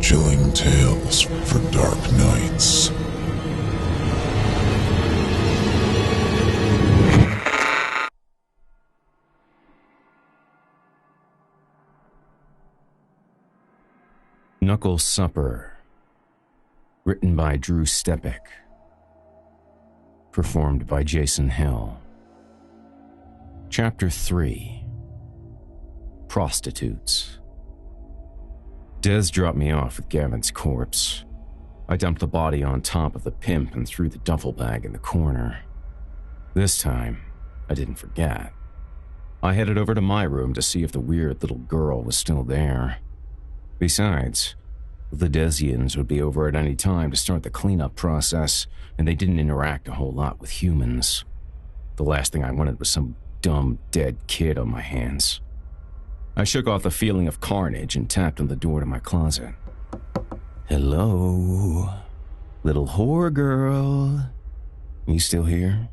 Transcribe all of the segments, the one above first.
Chilling tales for dark nights. Knuckle Supper, written by Drew Stepek, performed by Jason Hill. Chapter 3. Prostitutes. Des dropped me off with Gavin's corpse. I dumped the body on top of the pimp and threw the duffel bag in the corner. This time, I didn't forget. I headed over to my room to see if the weird little girl was still there. Besides, the Desians would be over at any time to start the cleanup process, and they didn't interact a whole lot with humans. The last thing I wanted was some dumb, dead kid on my hands. I shook off the feeling of carnage and tapped on the door to my closet. "Hello, little whore girl. You still here?"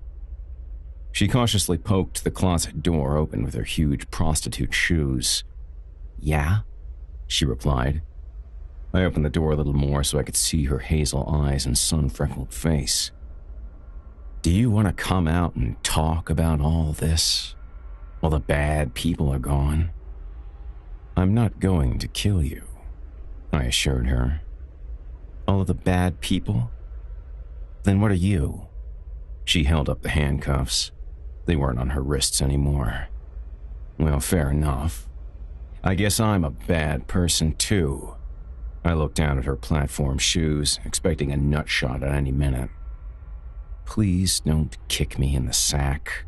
She cautiously poked the closet door open with her huge prostitute shoes. "Yeah?" she replied. I opened the door a little more so I could see her hazel eyes and sun-freckled face. "Do you want to come out and talk about all this? All the bad people are gone?" "I'm not going to kill you," I assured her. "All of the bad people? Then what are you?" She held up the handcuffs. They weren't on her wrists anymore. "Well, fair enough. I guess I'm a bad person too." I looked down at her platform shoes, expecting a nut shot at any minute. "Please don't kick me in the sack."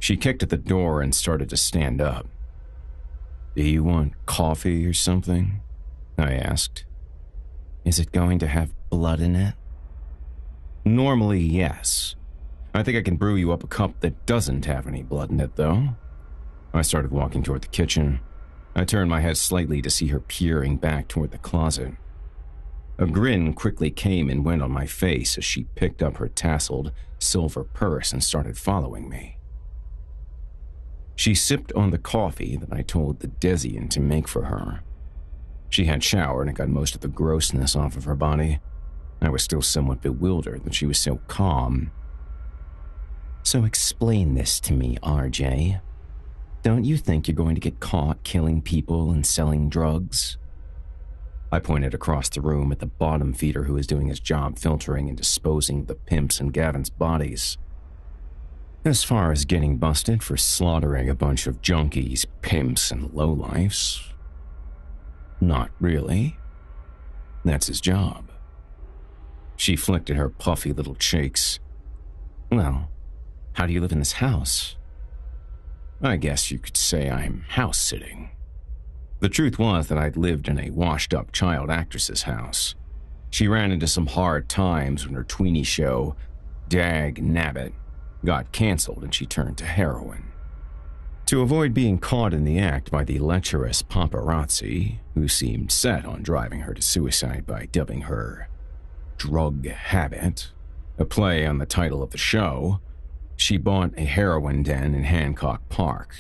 She kicked at the door and started to stand up. "Do you want coffee or something?" I asked. "Is it going to have blood in it?" "Normally, yes. I think I can brew you up a cup that doesn't have any blood in it, though." I started walking toward the kitchen. I turned my head slightly to see her peering back toward the closet. A grin quickly came and went on my face as she picked up her tasseled silver purse and started following me. She sipped on the coffee that I told the Desian to make for her. She had showered and got most of the grossness off of her body. I was still somewhat bewildered that she was so calm. "So explain this to me, RJ. Don't you think you're going to get caught killing people and selling drugs?" I pointed across the room at the bottom feeder who was doing his job filtering and disposing of the pimps and Gavin's bodies. "As far as getting busted for slaughtering a bunch of junkies, pimps, and lowlifes, not really. That's his job." She flicked at her puffy little cheeks. "Well, how do you live in this house?" "I guess you could say I'm house-sitting." The truth was that I'd lived in a washed-up child actress's house. She ran into some hard times when her tweenie show, Dag Nabbit, got canceled and she turned to heroin. To avoid being caught in the act by the lecherous paparazzi, who seemed set on driving her to suicide by dubbing her Drug Habit, a play on the title of the show, she bought a heroin den in Hancock Park.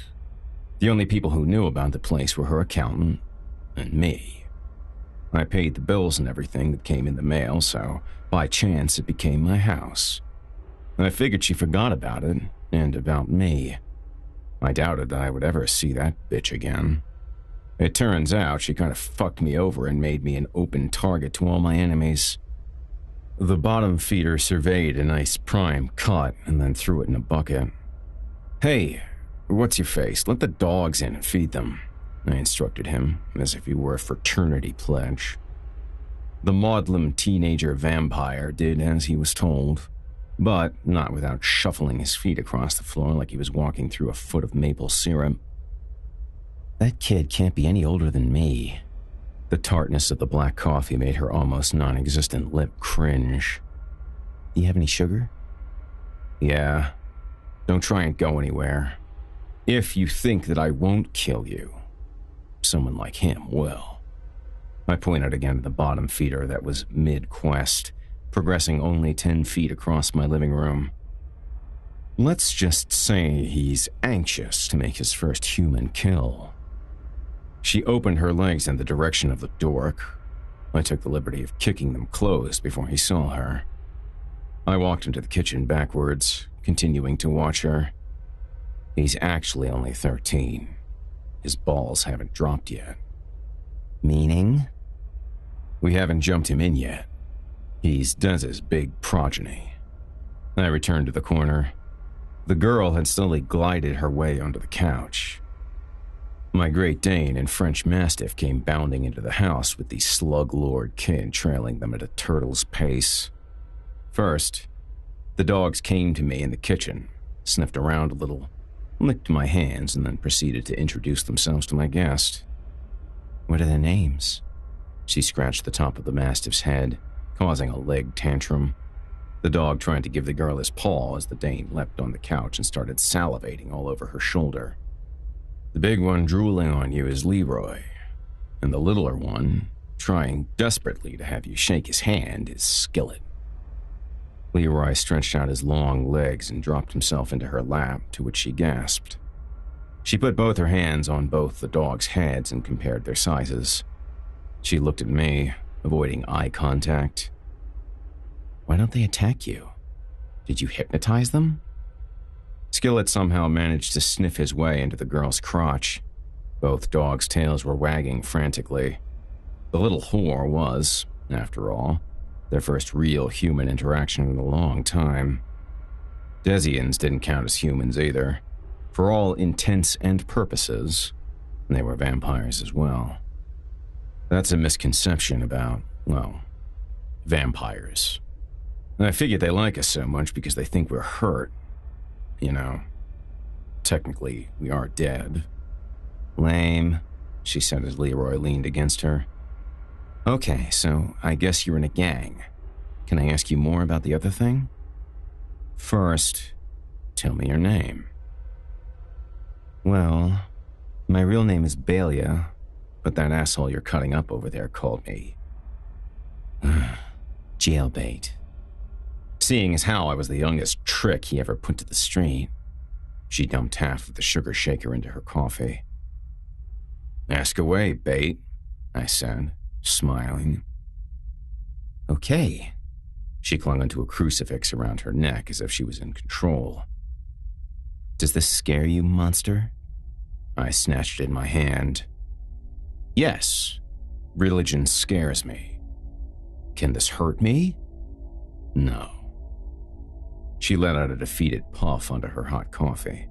The only people who knew about the place were her accountant and me. I paid the bills and everything that came in the mail, so by chance it became my house. I figured she forgot about it and about me. I doubted that I would ever see that bitch again. It turns out she kind of fucked me over and made me an open target to all my enemies. The bottom feeder surveyed a nice prime cut and then threw it in a bucket. "Hey, what's your face? Let the dogs in and feed them," I instructed him, as if he were a fraternity pledge. The maudlin teenager vampire did as he was told, but not without shuffling his feet across the floor like he was walking through a foot of maple syrup. "That kid can't be any older than me." The tartness of the black coffee made her almost non-existent lip cringe. "Do you have any sugar?" "Yeah. Don't try and go anywhere. If you think that I won't kill you, someone like him will." I pointed again at the bottom feeder that was mid-quest, progressing only 10 feet across my living room. "Let's just say he's anxious to make his first human kill." She opened her legs in the direction of the dork. I took the liberty of kicking them closed before he saw her. I walked into the kitchen backwards, continuing to watch her. He's actually only 13. His balls haven't dropped yet. Meaning? We haven't jumped him in yet. He's Dez's big progeny. I returned to the corner. The girl had slowly glided her way onto the couch. My Great Dane and French Mastiff came bounding into the house with the slug-lord kid trailing them at a turtle's pace. First, the dogs came to me in the kitchen, sniffed around a little, licked my hands, and then proceeded to introduce themselves to my guest. What are their names? She scratched the top of the Mastiff's head, causing a leg tantrum. The dog tried to give the girl his paw as the Dane leapt on the couch and started salivating all over her shoulder. The big one drooling on you is Leroy, and the littler one, trying desperately to have you shake his hand, is Skillet. Leroy stretched out his long legs and dropped himself into her lap, to which she gasped. She put both her hands on both the dogs' heads and compared their sizes. She looked at me, avoiding eye contact. Why don't they attack you? Did you hypnotize them? Skillet somehow managed to sniff his way into the girl's crotch. Both dogs' tails were wagging frantically. The little whore was, after all, their first real human interaction in a long time. Desians didn't count as humans either. For all intents and purposes, they were vampires as well. That's a misconception about, well, vampires. I figured they like us so much because they think we're hurt. You know, technically, we are dead. Lame, she said as Leroy leaned against her. Okay, so I guess you're in a gang. Can I ask you more about the other thing? First, tell me your name. Well, my real name is Balia, but that asshole you're cutting up over there called me Jailbait. Seeing as how I was the youngest trick he ever put to the street, she dumped half of the sugar shaker into her coffee. Ask away, Bait, I said, smiling. Okay. She clung onto a crucifix around her neck as if she was in control. Does this scare you, monster? I snatched it in my hand. Yes, religion scares me. Can this hurt me? No. She let out a defeated puff onto her hot coffee.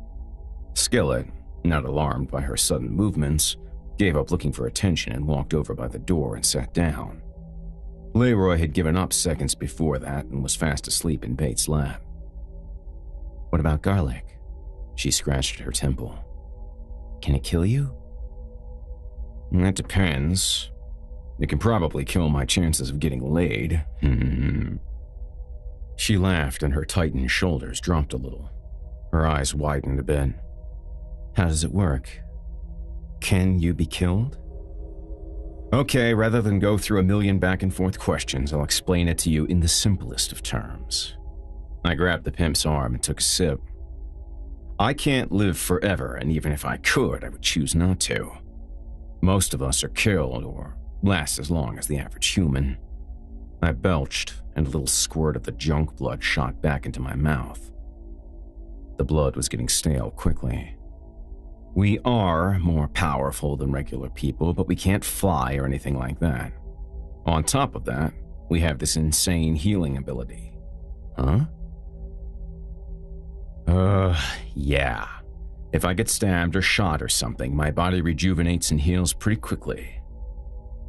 Skillet, not alarmed by her sudden movements, gave up looking for attention and walked over by the door and sat down. Leroy had given up seconds before that and was fast asleep in Bates' lap. What about garlic? She scratched at her temple. Can it kill you? That depends. It can probably kill my chances of getting laid. She laughed and her tightened shoulders dropped a little. Her eyes widened a bit. How does it work? Can you be killed? Okay, rather than go through a million back and forth questions, I'll explain it to you in the simplest of terms. I grabbed the pimp's arm and took a sip. I can't live forever, and even if I could, I would choose not to. Most of us are killed or last as long as the average human. I belched, and a little squirt of the junk blood shot back into my mouth. The blood was getting stale quickly. We are more powerful than regular people, but we can't fly or anything like that. On top of that, we have this insane healing ability. Huh? Yeah. If I get stabbed or shot or something, my body rejuvenates and heals pretty quickly.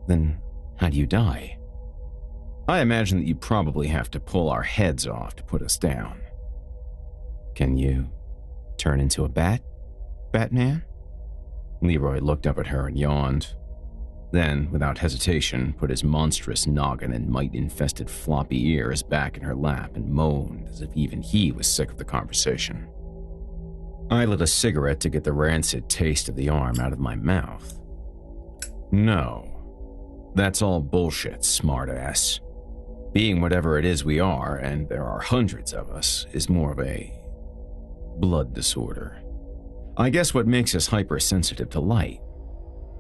Then how do you die? I imagine that you probably have to pull our heads off to put us down. Can you turn into a bat, Batman? Leroy looked up at her and yawned. Then, without hesitation, put his monstrous noggin and mite-infested floppy ears back in her lap and moaned as if even he was sick of the conversation. I lit a cigarette to get the rancid taste of the arm out of my mouth. No. That's all bullshit, smartass. Being whatever it is we are, and there are hundreds of us, is more of a blood disorder. I guess what makes us hypersensitive to light.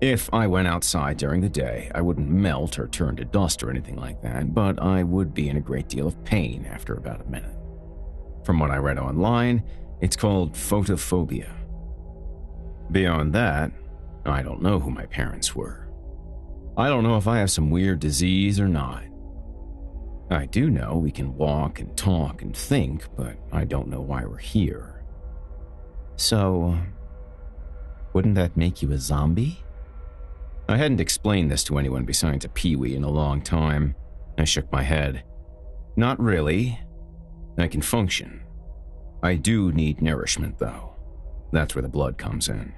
If I went outside during the day, I wouldn't melt or turn to dust or anything like that, but I would be in a great deal of pain after about a minute. From what I read online, it's called photophobia. Beyond that, I don't know who my parents were. I don't know if I have some weird disease or not. I do know we can walk and talk and think, but I don't know why we're here. So, wouldn't that make you a zombie? I hadn't explained this to anyone besides a peewee in a long time. I shook my head. Not really. I can function. I do need nourishment, though. That's where the blood comes in.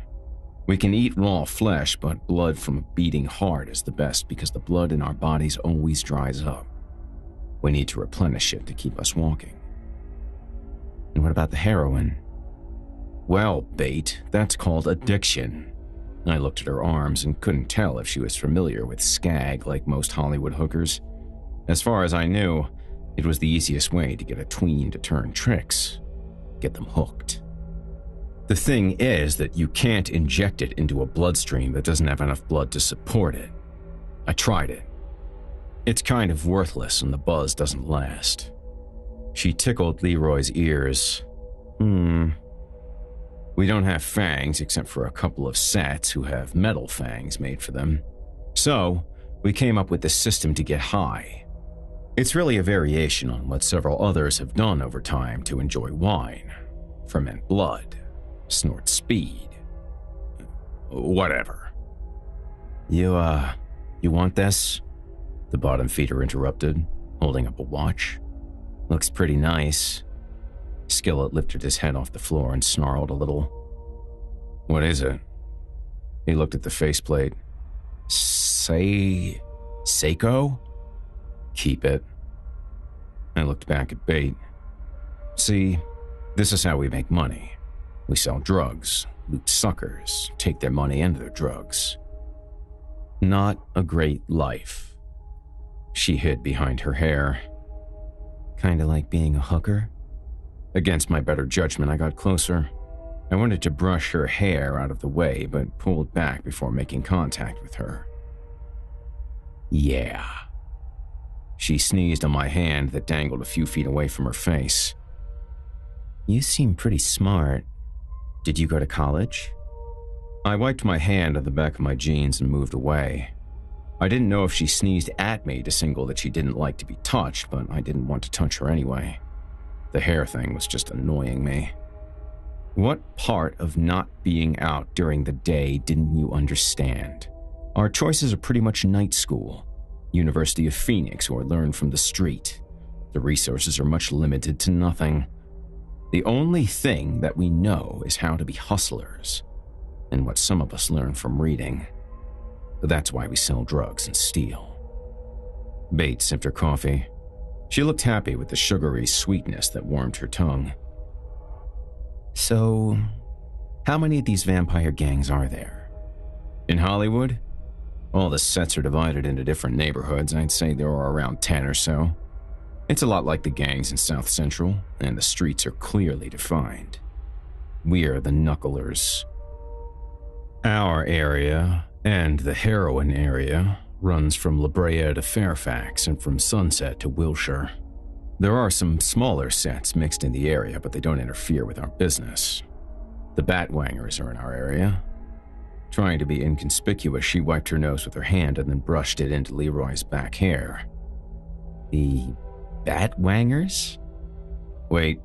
We can eat raw flesh, but blood from a beating heart is the best because the blood in our bodies always dries up. We need to replenish it to keep us walking. And what about the heroin? Well, Bait, that's called addiction. I looked at her arms and couldn't tell if she was familiar with skag like most Hollywood hookers. As far as I knew, it was the easiest way to get a tween to turn tricks. Get them hooked. The thing is that you can't inject it into a bloodstream that doesn't have enough blood to support it. I tried it. It's kind of worthless and the buzz doesn't last. She tickled Leroy's ears. We don't have fangs except for a couple of sats who have metal fangs made for them. So, we came up with this system to get high. It's really a variation on what several others have done over time to enjoy wine, ferment blood, snort speed. Whatever. You want this? The bottom feeder interrupted, holding up a watch. Looks pretty nice. Skillet lifted his head off the floor and snarled a little. What is it? He looked at the faceplate. Seiko? Keep it. I looked back at Bait. See, this is how we make money. We sell drugs, loot suckers, take their money and their drugs. Not a great life. She hid behind her hair. Kinda like being a hooker? Against my better judgment, I got closer. I wanted to brush her hair out of the way, but pulled back before making contact with her. Yeah. She sneezed on my hand that dangled a few feet away from her face. You seem pretty smart. Did you go to college? I wiped my hand on the back of my jeans and moved away. I didn't know if she sneezed at me to signal that she didn't like to be touched, but I didn't want to touch her anyway. The hair thing was just annoying me. What part of not being out during the day didn't you understand? Our choices are pretty much night school. University of Phoenix or learn from the street. The resources are much limited to nothing. The only thing that we know is how to be hustlers, and what some of us learn from reading. That's why we sell drugs and steal. Bait sipped her coffee. She looked happy with the sugary sweetness that warmed her tongue. So, how many of these vampire gangs are there? In Hollywood? All the sets are divided into different neighborhoods. I'd say there are around 10 or so. It's a lot like the gangs in South Central, and the streets are clearly defined. We're the Knucklers. Our area, and the heroin area, runs from La Brea to Fairfax and from Sunset to Wilshire. There are some smaller sets mixed in the area, but they don't interfere with our business. The Batwangers are in our area. Trying to be inconspicuous, she wiped her nose with her hand and then brushed it into Leroy's back hair. The Batwangers? Wait,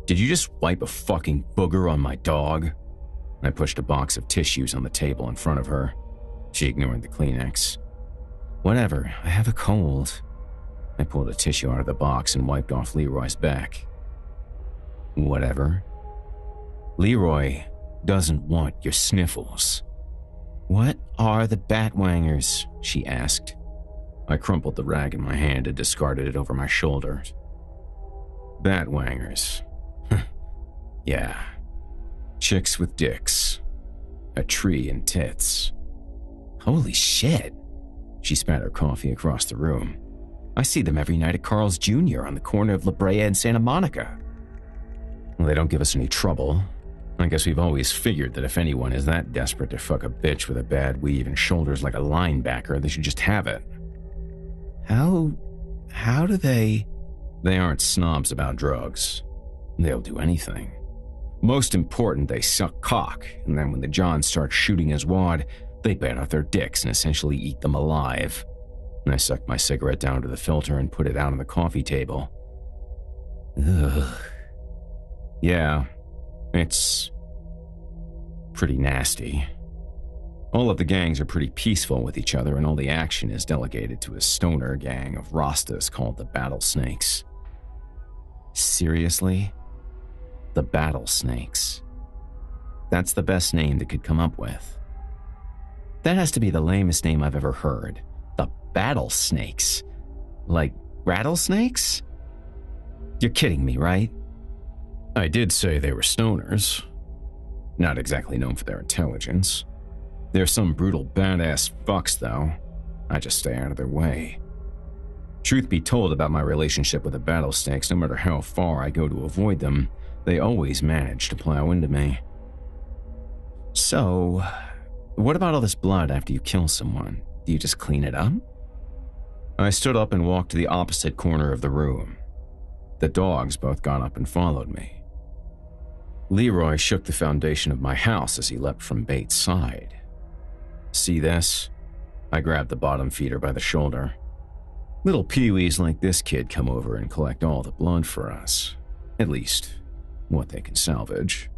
did you just wipe a fucking booger on my dog? I pushed a box of tissues on the table in front of her. She ignored the Kleenex. Whatever, I have a cold. I pulled a tissue out of the box and wiped off Leroy's back. Whatever. Leroy doesn't want your sniffles. What are the Batwangers? She asked. I crumpled the rag in my hand and discarded it over my shoulder. Batwangers. Yeah. Chicks with dicks. A tree and tits. Holy shit. She spat her coffee across the room. I see them every night at Carl's Jr. on the corner of La Brea and Santa Monica. Well, they don't give us any trouble. I guess we've always figured that if anyone is that desperate to fuck a bitch with a bad weave and shoulders like a linebacker, they should just have it. How do they... They aren't snobs about drugs. They'll do anything. Most important, they suck cock, and then when the John starts shooting his wad, they bat out their dicks and essentially eat them alive. And I sucked my cigarette down to the filter and put it out on the coffee table. Ugh. Yeah, it's pretty nasty. All of the gangs are pretty peaceful with each other, and all the action is delegated to a stoner gang of Rastas called the Battlesnakes. Seriously? The Battlesnakes. That's the best name they could come up with. That has to be the lamest name I've ever heard. The Battlesnakes. Like rattlesnakes? You're kidding me, right? I did say they were stoners. Not exactly known for their intelligence. They're some brutal badass fucks, though. I just stay out of their way. Truth be told about my relationship with the Battlesnakes, no matter how far I go to avoid them, they always manage to plow into me. So, what about all this blood after you kill someone? Do you just clean it up? I stood up and walked to the opposite corner of the room. The dogs both got up and followed me. Leroy shook the foundation of my house as he leapt from Bates' side. See this? I grabbed the bottom feeder by the shoulder. Little peewees like this kid come over and collect all the blood for us. At least, what they can salvage.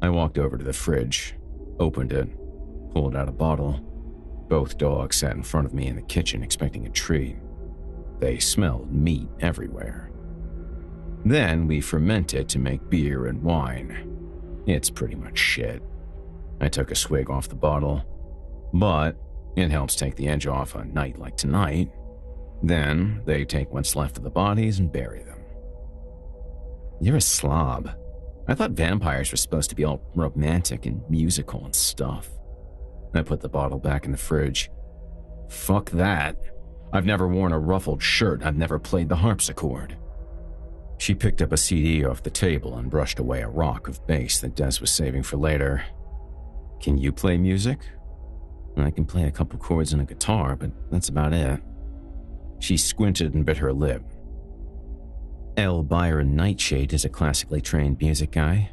I walked over to the fridge, opened it, pulled out a bottle. Both dogs sat in front of me in the kitchen expecting a treat. They smelled meat everywhere. Then we ferment it to make beer and wine. It's pretty much shit. I took a swig off the bottle, but it helps take the edge off a night like tonight. Then they take what's left of the bodies and bury them. You're a slob. I thought vampires were supposed to be all romantic and musical and stuff. I put the bottle back in the fridge. Fuck that. I've never worn a ruffled shirt. I've never played the harpsichord. She picked up a CD off the table and brushed away a rock of bass that Des was saving for later. Can you play music? I can play a couple chords on a guitar, but that's about it. She squinted and bit her lip. L. Byron Nightshade is a classically trained music guy.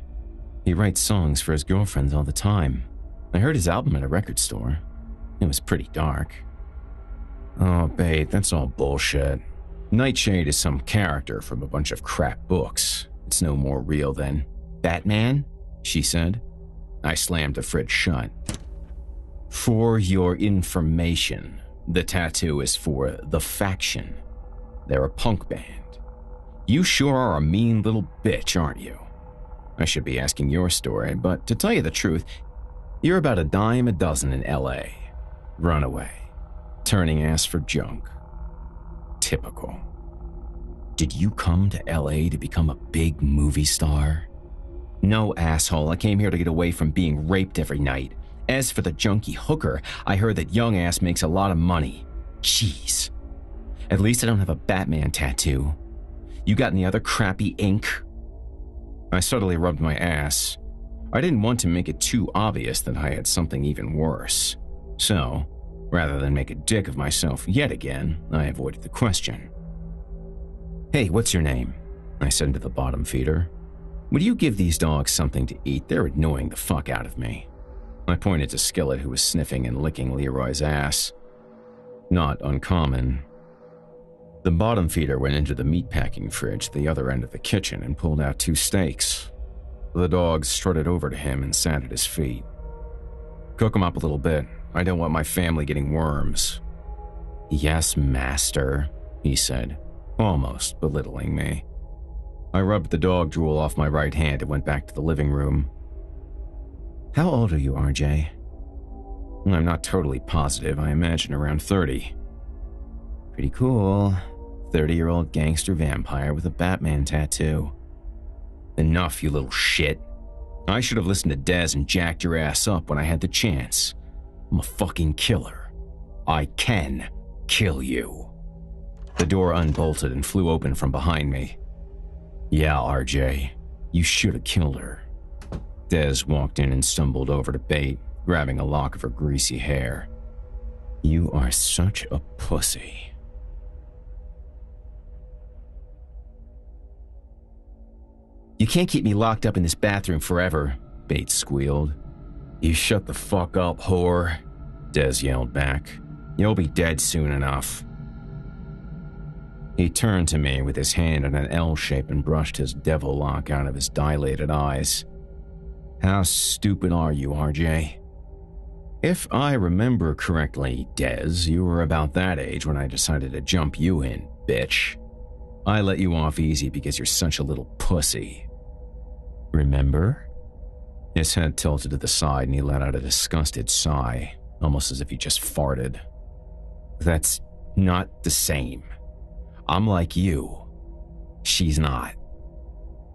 He writes songs for his girlfriends all the time. I heard his album at a record store. It was pretty dark. Oh, babe, that's all bullshit. Nightshade is some character from a bunch of crap books. It's no more real than Batman, she said. I slammed the fridge shut. For your information, the tattoo is for The Faction. They're a punk band. You sure are a mean little bitch, aren't you? I should be asking your story, but to tell you the truth, you're about a dime a dozen in LA. Runaway. Turning ass for junk. Typical. Did you come to LA to become a big movie star? No, asshole, I came here to get away from being raped every night. As for the junkie hooker, I heard that young ass makes a lot of money. Jeez. At least I don't have a Batman tattoo. You got any other crappy ink? I subtly rubbed my ass. I didn't want to make it too obvious that I had something even worse. So, rather than make a dick of myself yet again, I avoided the question. Hey, what's your name? I said to the bottom feeder. Would you give these dogs something to eat? They're annoying the fuck out of me. I pointed to Skillet, who was sniffing and licking Leroy's ass. Not uncommon. The bottom feeder went into the meatpacking fridge at the other end of the kitchen and pulled out 2 steaks. The dog strutted over to him and sat at his feet. Cook them up a little bit. I don't want my family getting worms. Yes, master, he said, almost belittling me. I rubbed the dog drool off my right hand and went back to the living room. How old are you, RJ? I'm not totally positive. I imagine around 30. Pretty cool. 30-year-old gangster vampire with a Batman tattoo. Enough, you little shit. I should have listened to Dez and jacked your ass up when I had the chance. I'm a fucking killer. I can kill you. The door unbolted and flew open from behind me. Yeah, RJ, you should have killed her. Des walked in and stumbled over to Bait, grabbing a lock of her greasy hair. You are such a pussy. You can't keep me locked up in this bathroom forever, Bait squealed. You shut the fuck up, whore, Des yelled back. You'll be dead soon enough. He turned to me with his hand in an L shape and brushed his devil lock out of his dilated eyes. How stupid are you, RJ? If I remember correctly, Des, you were about that age when I decided to jump you in, bitch. I let you off easy because you're such a little pussy. Remember? His head tilted to the side and he let out a disgusted sigh, almost as if he just farted. That's not the same. I'm like you. She's not.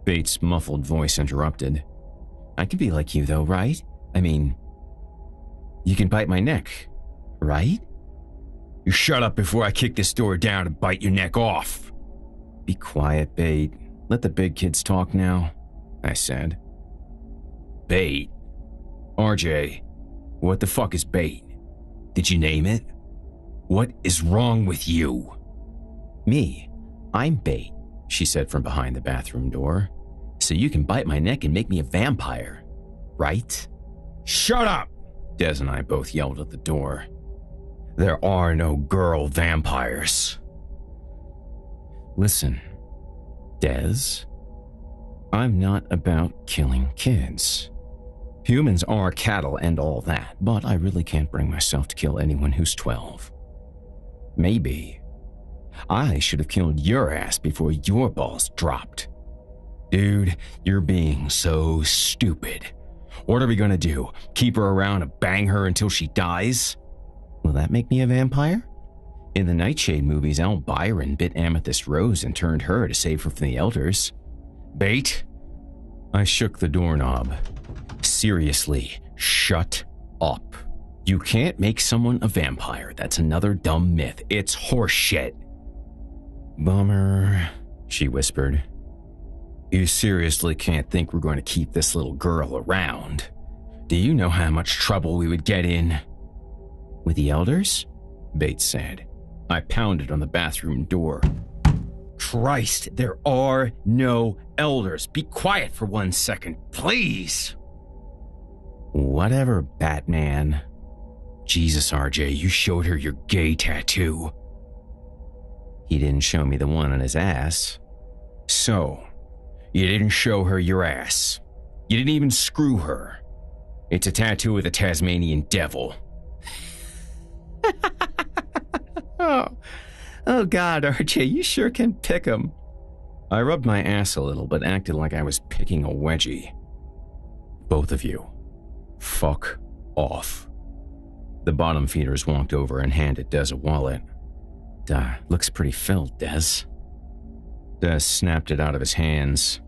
Bates' muffled voice interrupted. I can be like you though, right? I mean, you can bite my neck, right? You shut up before I kick this door down and bite your neck off. Be quiet, Bait. Let the big kids talk now, I said. Bait? RJ, what the fuck is Bait? Did you name it? What is wrong with you? Me, I'm Bait, she said from behind the bathroom door. So you can bite my neck and make me a vampire, right? Shut up! Des and I both yelled at the door. There are no girl vampires. Listen, Des, I'm not about killing kids. Humans are cattle and all that, but I really can't bring myself to kill anyone who's 12. Maybe I should have killed your ass before your balls dropped. Dude, you're being so stupid. What are we gonna do? Keep her around and bang her until she dies? Will that make me a vampire? In the Nightshade movies, Al Byron bit Amethyst Rose and turned her to save her from the elders. Bait? I shook the doorknob. Seriously, shut up. You can't make someone a vampire. That's another dumb myth. It's horseshit. Bummer, she whispered. You seriously can't think we're going to keep this little girl around? Do you know how much trouble we would get in? With the elders? Bates said. I pounded on the bathroom door. Christ, there are no elders. Be quiet for 1 second, please. Whatever, Batman. Jesus, RJ, you showed her your gay tattoo. He didn't show me the one on his ass. So, you didn't show her your ass. You didn't even screw her. It's a tattoo of the Tasmanian devil. Oh God, RJ, you sure can pick 'em. I rubbed my ass a little, but acted like I was picking a wedgie. Both of you, fuck off. The bottom feeders walked over and handed Des a wallet. Looks pretty filled, Des. Des snapped it out of his hands.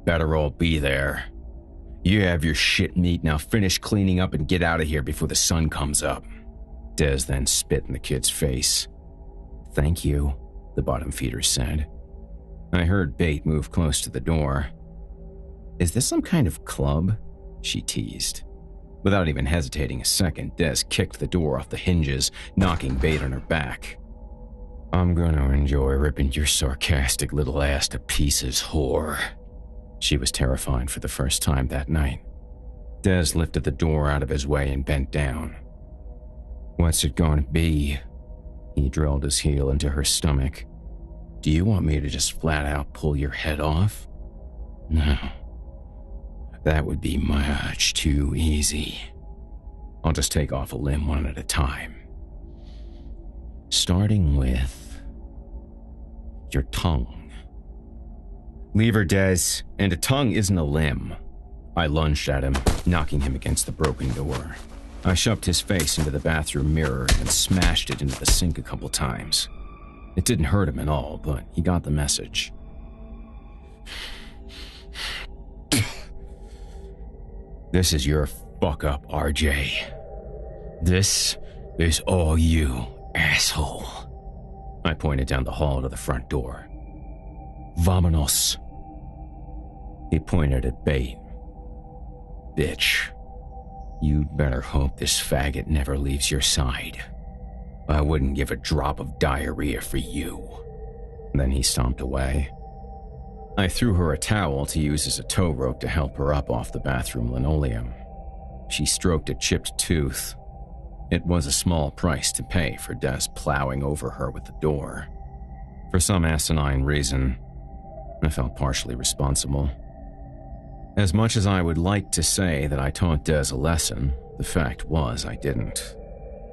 Better all be there. You have your shit meat, now finish cleaning up and get out of here before the sun comes up. Des then spit in the kid's face. Thank you, the bottom feeder said. I heard Bait move close to the door. Is this some kind of club? She teased. Without even hesitating a second, Des kicked the door off the hinges, knocking Bait on her back. I'm gonna enjoy ripping your sarcastic little ass to pieces, whore. She was terrified for the first time that night. Des lifted the door out of his way and bent down. What's it gonna be? He drilled his heel into her stomach. Do you want me to just flat out pull your head off? No. That would be much too easy. I'll just take off a limb one at a time. Starting with your tongue. Leave her, Des, and a tongue isn't a limb. I lunged at him, knocking him against the broken door. I shoved his face into the bathroom mirror and smashed it into the sink a couple times. It didn't hurt him at all, but he got the message. This is your fuck up, RJ. This is all you, asshole. I pointed down the hall to the front door. Vamonos. He pointed at Bait. bitch. You'd better hope this faggot never leaves your side. I wouldn't give a drop of diarrhea for you." Then he stomped away. I threw her a towel to use as a tow rope to help her up off the bathroom linoleum. She stroked a chipped tooth. It was a small price to pay for Des plowing over her with the door. For some asinine reason, I felt partially responsible. As much as I would like to say that I taught Des a lesson, the fact was I didn't.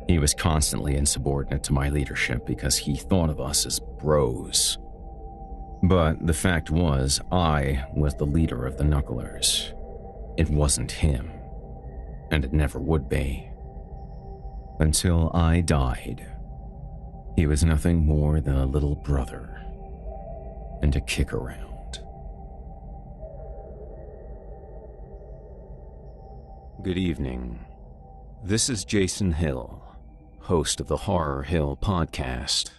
He was constantly insubordinate to my leadership because he thought of us as bros. But the fact was, I was the leader of the Knucklers. It wasn't him, and it never would be. Until I died, he was nothing more than a little brother and a kick around. Good evening. This is Jason Hill, host of the Horror Hill podcast.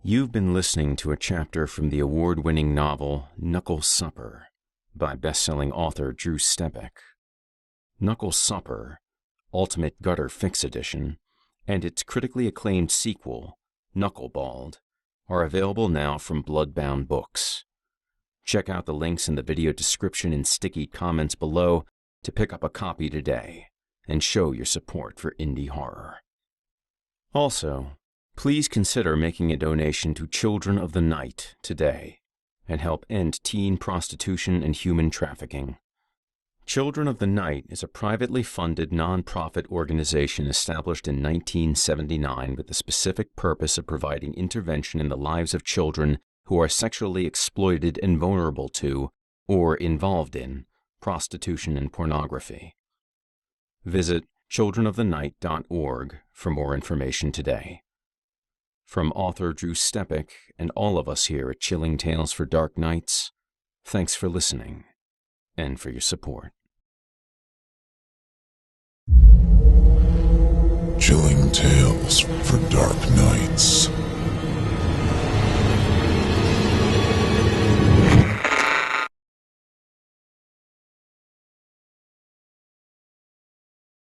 You've been listening to a chapter from the award-winning novel Knuckle Supper by best-selling author Drew Stepek. Knuckle Supper, Ultimate Gutter Fix Edition, and its critically acclaimed sequel, Knuckle Balled, are available now from Bloodbound Books. Check out the links in the video description and sticky comments below to pick up a copy today and show your support for indie horror. Also, please consider making a donation to Children of the Night today and help end teen prostitution and human trafficking. Children of the Night is a privately funded non-profit organization established in 1979 with the specific purpose of providing intervention in the lives of children who are sexually exploited and vulnerable to, or involved in, prostitution and pornography. Visit childrenofthenight.org for more information today. From author Drew Stepek and all of us here at Chilling Tales for Dark Nights, thanks for listening and for your support. Chilling Tales for Dark Nights.